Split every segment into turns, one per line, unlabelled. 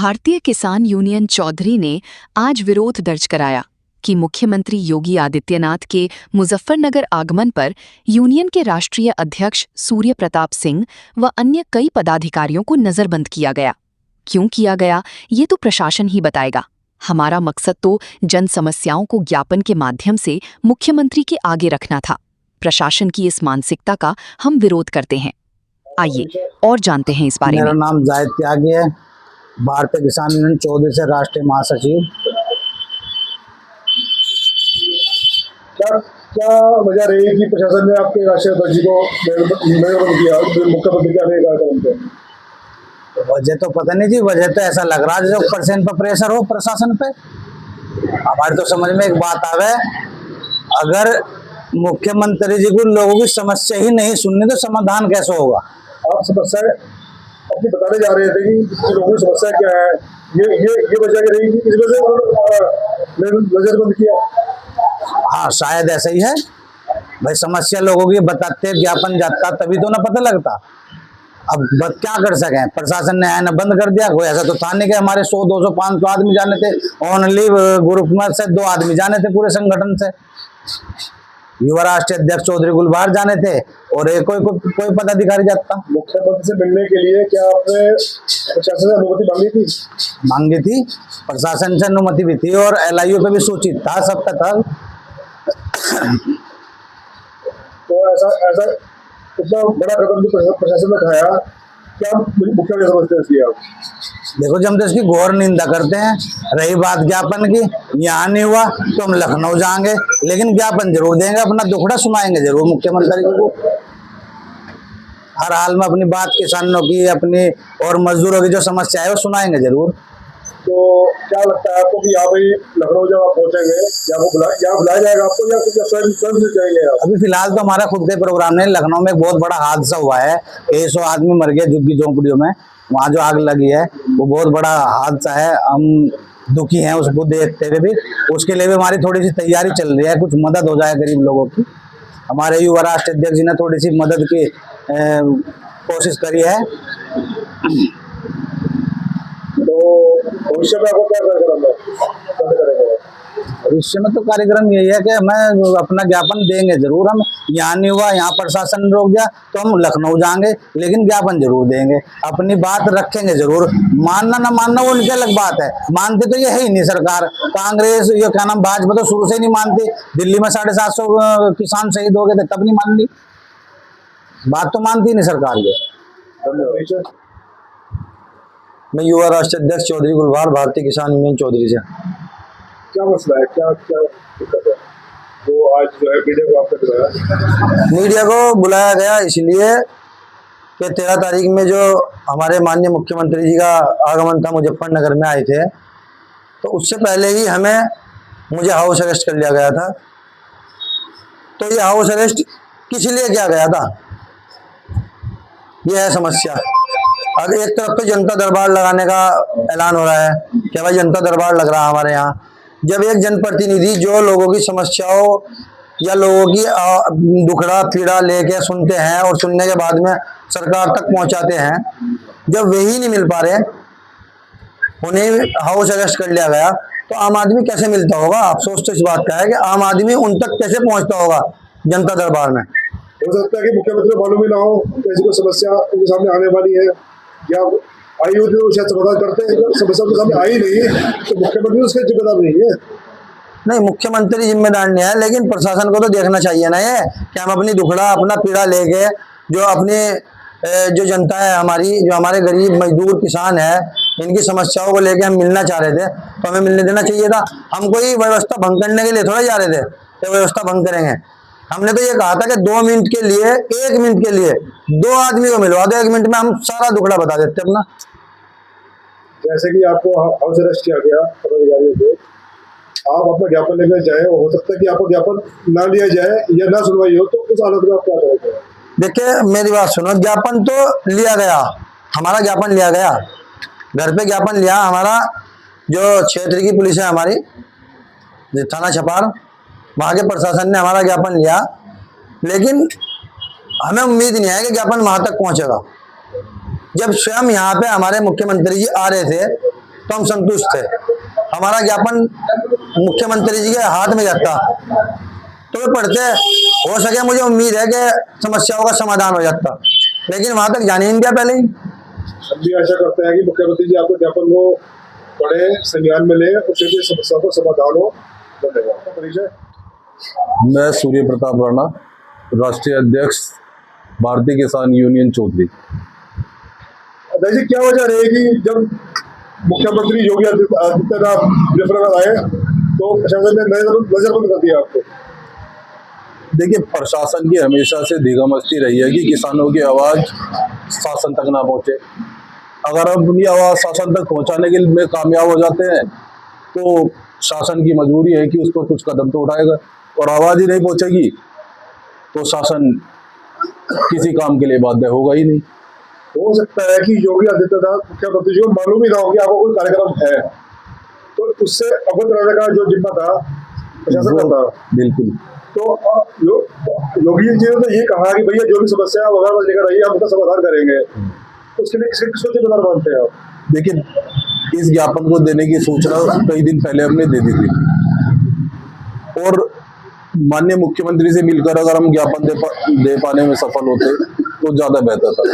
भारतीय किसान यूनियन चौधरी ने आज विरोध दर्ज कराया कि मुख्यमंत्री योगी आदित्यनाथ के मुजफ्फरनगर आगमन पर यूनियन के राष्ट्रीय अध्यक्ष सूर्य प्रताप सिंह व अन्य कई पदाधिकारियों को नजरबंद किया गया। क्यों किया गया, ये तो प्रशासन ही बताएगा। हमारा मकसद तो जन समस्याओं को ज्ञापन के माध्यम से मुख्यमंत्री के आगे रखना था। प्रशासन की इस मानसिकता का हम विरोध करते हैं। आइए और जानते हैं इस बारे में।
मेरा नाम जाहिद त्यागी है, भारतीय किसान यूनियन चौधरी से राष्ट्रीय महासचिव।
क्या वजह रही कि प्रशासन ने आपके राष्ट्रीय अध्यक्ष को नजरबंद किया मुख्यमंत्री के कार्यक्रम पे?
वजह तो पता नहीं थी, वजह तो ऐसा लग रहा है जो परसेंट पर प्रेशर हो प्रशासन पे। हमारे तो समझ में एक बात आवे, अगर मुख्यमंत्री जी को लोगों की समस्या ही नहीं सुननी तो समाधान कैसे होगा?
आप समस्या अपनी बताने जा रहे थे कि लोगों की समस्या क्या है, ये वजह रही कि इस वजह से नजरबंद किया।
हाँ, शायद ऐसा ही है भाई। समस्या लोगों की बताते ज्ञापन जाता तभी तो ना पता लगता। अब क्या कर सके, प्रशासन ने आना बंद कर दिया। कोई ऐसा तो था नहीं कि हमारे 100, 200, 500 आदमी जाने थे। ओनली ग्रुप में से 2 आदमी जाने थे पूरे संगठन से। युवा राष्ट्रीय अध्यक्ष चौधरी गुलबार जाने थे और कोई पदाधिकारी जाता।
मुख्यमंत्री से मिलने के लिए क्या आपने प्रशासन से अनुमति
मांगी थी? प्रशासन से अनुमति भी थी और LIO पे भी सूचित था, सबका था।
तो ऐसा इतना बड़ा कदम जो प्रशासन ने उठाया, क्या मुख्यमंत्री समझते हैं इसकी आप?
देखो, जब तो इसकी घोर निंदा करते हैं। रही बात ज्ञापन की, यहाँ नहीं हुआ तो हम लखनऊ जाएंगे, लेकिन ज्ञापन जरूर देंगे, अपना दुखड़ा सुनाएंगे जरूर मुख्यमंत्री को। हर हाल में अपनी बात किसानों की, अपनी और मजदूरों की जो समस्या है वो सुनाएंगे जरूर।
तो क्या लगता है आपको कि यहाँ पे लखनऊ जब आप पहुंचेंगे, यहाँ बुलाया जाएगा आपको या स्वयं जाएंगे आप?
अभी फिलहाल तो हमारा खुद के प्रोग्राम नहीं। लखनऊ में एक बहुत बड़ा हादसा हुआ है, 100 आदमी मर गए झुग्गी झोंपड़ियों में। वहाँ जो आग लगी है वो बहुत बड़ा हादसा है। हम दुखी हैं उसको देखते हुए भी। उसके लिए भी हमारी थोड़ी सी तैयारी चल रही है, कुछ मदद हो जाए गरीब लोगों की। हमारे युवा राष्ट्रीय अध्यक्ष जी ने थोड़ी सी मदद की कोशिश करी है।
तो भविष्य में आपको क्या करेगा?
भविष्य में तो कार्यक्रम यही है कि हमें अपना ज्ञापन देंगे जरूर। हम यहाँ नहीं हुआ, यहाँ प्रशासन रोक दिया तो हम लखनऊ जाएंगे, लेकिन ज्ञापन जरूर देंगे, अपनी बात रखेंगे जरूर। मानना ना मानना वो उनकी अलग बात है। मानते तो ये है ही नहीं सरकार। कांग्रेस, ये क्या नाम, भाजपा तो शुरू से ही नहीं मानती। दिल्ली में 750 किसान शहीद हो गए थे, तब नहीं मान ली बात, तो मानती नहीं सरकार ये। मैं युवा राष्ट्रीय अध्यक्ष चौधरी गुलबार, भारतीय किसान यूनियन चौधरी से।
क्या मसला है, क्या दिक्कत है तो आज जो है मीडिया को आपने बुलाया?
मीडिया को बुलाया गया इसलिए कि 13 तारीख में जो हमारे माननीय मुख्यमंत्री जी का आगमन था, मुजफ्फरनगर में आए थे, तो उससे पहले ही मुझे हाउस अरेस्ट कर लिया गया था। तो ये हाउस अरेस्ट किस लिए किया गया था, ये है समस्या। अब एक तरफ तो जनता दरबार लगाने का ऐलान हो रहा है कि भाई जनता दरबार लग रहा है हमारे यहाँ। जब एक जनप्रतिनिधि जो लोगों की समस्याओं या लोगों की दुखड़ा पीड़ा लेके सुनते हैं और सुनने के बाद में सरकार तक पहुंचाते हैं, जब वही नहीं मिल पा रहे, उन्हें हाउस अरेस्ट कर लिया गया, तो आम आदमी कैसे मिलता होगा? अफसोस तो इस बात का है कि आम आदमी उन तक कैसे पहुंचता होगा जनता दरबार में।
हो सकता है कि मुख्यमंत्री को मालूम ही ना हो कि ऐसी कोई समस्या उनके सामने आने वाली है, या आई होती तो शायद समाधान करते हैं। समस्या उनके सामने आई नहीं तो मुख्यमंत्री उसके जिम्मेदार नहीं है।
नहीं, मुख्यमंत्री जिम्मेदार नहीं है, लेकिन प्रशासन को तो देखना चाहिए ना ये कि हम अपनी दुखड़ा, अपना पीड़ा लेके जो अपनी जो जनता है हमारी, जो हमारे गरीब मजदूर किसान है, इनकी समस्याओं को लेके हम मिलना चाह रहे थे, तो हमें मिलने देना चाहिए था। हम कोई व्यवस्था भंग करने के लिए थोड़ा जा रहे थे कि व्यवस्था भंग करेंगे। हमने तो ये कहा था कि 2 मिनट के लिए, 1 मिनट के लिए 2 आदमी को मिलवा दो, 1 मिनट में हम सारा दुखड़ा बता देते अपना।
जैसे कि आपको हाउस अरेस्ट किया गया पदाधिकारियों को, आप अपना ज्ञापन लेकर जाए, हो सकता है कि आपको ज्ञापन ना लिया जाए या ना सुनवाई हो, तो उस हालत में आप क्या करेंगे?
देखिए, मेरी बात सुनो। ज्ञापन तो लिया गया, हमारा ज्ञापन लिया गया, घर पे ज्ञापन लिया। हमारा जो क्षेत्र की पुलिस है हमारी, थाना छपार, वहाँ के प्रशासन ने हमारा ज्ञापन लिया, लेकिन हमें उम्मीद नहीं है कि ज्ञापन वहाँ तक पहुँचेगा। जब स्वयं यहाँ पे हमारे मुख्यमंत्री जी आ रहे थे तो हम संतुष्ट थे। हमारा ज्ञापन मुख्यमंत्री जी के हाथ में जाता तो वे पढ़ते, हो सके मुझे उम्मीद है कि समस्याओं का समाधान हो जाता, लेकिन वहां तक जाने ही नहीं दिया पहले ही।
हम भी आशा करते हैं कि मुख्यमंत्री जी आपको ज्ञापन को पढ़े, संज्ञान में ले, उससे भी समस्या को समाधान हो। धन्यवाद। परिचय।
मैं सूर्य प्रताप राणा, राष्ट्रीय अध्यक्ष भारतीय किसान यूनियन चौधरी।
अध्यक्ष जी, क्या वजह रहेगी जब मुख्यमंत्री योगी आदित्यनाथ मुजफ्फरनगर आए तो प्रशासन ने नजरबंद कर दिया आपको?
देखिए, प्रशासन की हमेशा से धींगामस्ती रही है कि किसानों की आवाज शासन तक ना पहुंचे। अगर हम अपनी आवाज शासन तक पहुंचाने के लिए कामयाब हो जाते हैं तो शासन की मजबूरी है कि उस पर कुछ कदम तो उठाएगा, और आवाज ही नहीं पहुंचेगी तो शासन किसी काम के लिए बाध्य होगा ही नहीं।
हो सकता है कि योगी आदित्यनाथ मुख्यमंत्री जी को मालूम ही ना हो कि आपको कोई कार्यक्रम है, तो उससे अवगत रहने का जो जिम्मा था प्रशासन का था।
बिल्कुल।
तो योगी जी ने तो ये कहा कि भैया जो भी समस्या आप वगैरह लेकर आइए, हम उसका समाधान करेंगे, तो उसके लिए किसको जिम्मेदार मानते हैं आप?
देखिए, इस ज्ञापन को देने की सूचना कई दिन पहले हमने दे दी थी, और माननीय मुख्यमंत्री से मिलकर अगर हम ज्ञापन दे पाने में सफल होते तो ज्यादा बेहतर था।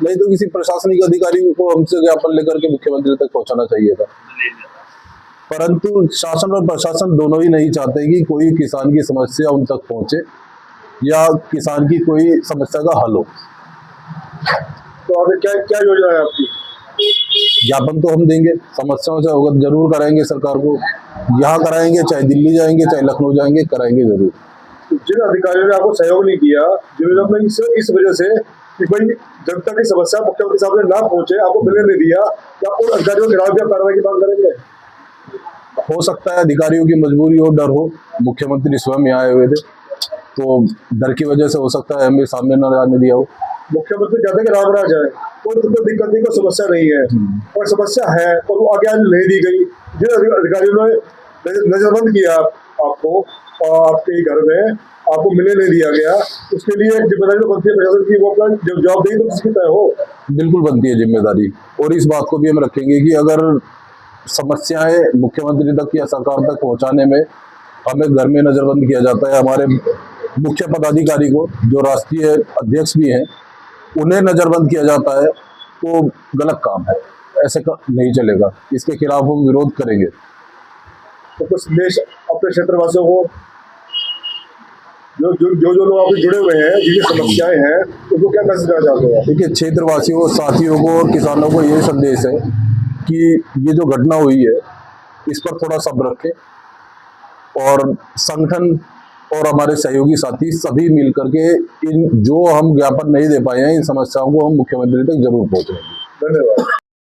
नहीं तो किसी प्रशासनिक अधिकारी को हमसे ज्ञापन लेकर के मुख्यमंत्री तक पहुंचाना चाहिए था। परंतु शासन और प्रशासन दोनों ही नहीं चाहते कि कोई किसान की समस्या उन तक पहुंचे या किसान की कोई समस्या का हल हो।
तो आगे क्या क्या योजना है आपकी?
ज्ञापन तो हम देंगे, समस्याओं से अवगत जरूर कराएंगे सरकार को, यहाँ कराएंगे, चाहे दिल्ली जाएंगे, चाहे लखनऊ जाएंगे, कराएंगे जरूर।
जिन अधिकारियों ने आपको सहयोग नहीं किया, जिन्होंने इस वजह से कि भाई जनता की समस्या मुख्यमंत्री साहब ने ना पहुंचे, आपको मिलने नहीं दिया, क्या उन अधिकारियों के खिलाफ भी कार्रवाई की मांग करेंगे?
हो सकता है अधिकारियों की मजबूरी हो, डर हो। मुख्यमंत्री स्वयं यहाँ आए हुए थे तो डर की वजह से हो सकता है हमें सामने न आने दिया हो।
मुख्यमंत्री कहते हैं कि रामराज है, कोई दिक्कत नहीं, कोई समस्या नहीं है, और समस्या है और वो आगे नहीं दी गई। जिन अधिकारियों ने नजरबंद किया आपको और आपके घर में आपको मिलने नहीं दिया गया, उसके लिए जिम्मेदारी तो बनती है प्रशासन की, वो अपना जवाबदेही तो किसकी तय हो?
बिल्कुल बनती है जिम्मेदारी, और इस बात को भी हम रखेंगे कि अगर समस्याएं मुख्यमंत्री तक या सरकार तक पहुंचाने में हमें घर में नजरबंद किया जाता है, हमारे मुख्य पदाधिकारी को जो राष्ट्रीय अध्यक्ष भी हैं उन्हें नजरबंद किया जाता है, तो गलत काम है, ऐसे नहीं चलेगा। इसके खिलाफ हम विरोध करेंगे।
तो कुछ संदेश अपने क्षेत्रवासियों को, जो लोग आपसे जुड़े हुए हैं, जिनकी समस्याएं हैं, उनको क्या मैसेज देना चाहते हैं?
देखिए, क्षेत्रवासियों, साथियों को और किसानों को ये संदेश है कि ये जो घटना हुई है इस पर थोड़ा सब्र रखें, और संगठन और हमारे सहयोगी साथी सभी मिलकर के इन जो हम ज्ञापन नहीं दे पाए हैं इन समस्याओं को हम मुख्यमंत्री तक जरूर पहुंचाएंगे।
धन्यवाद।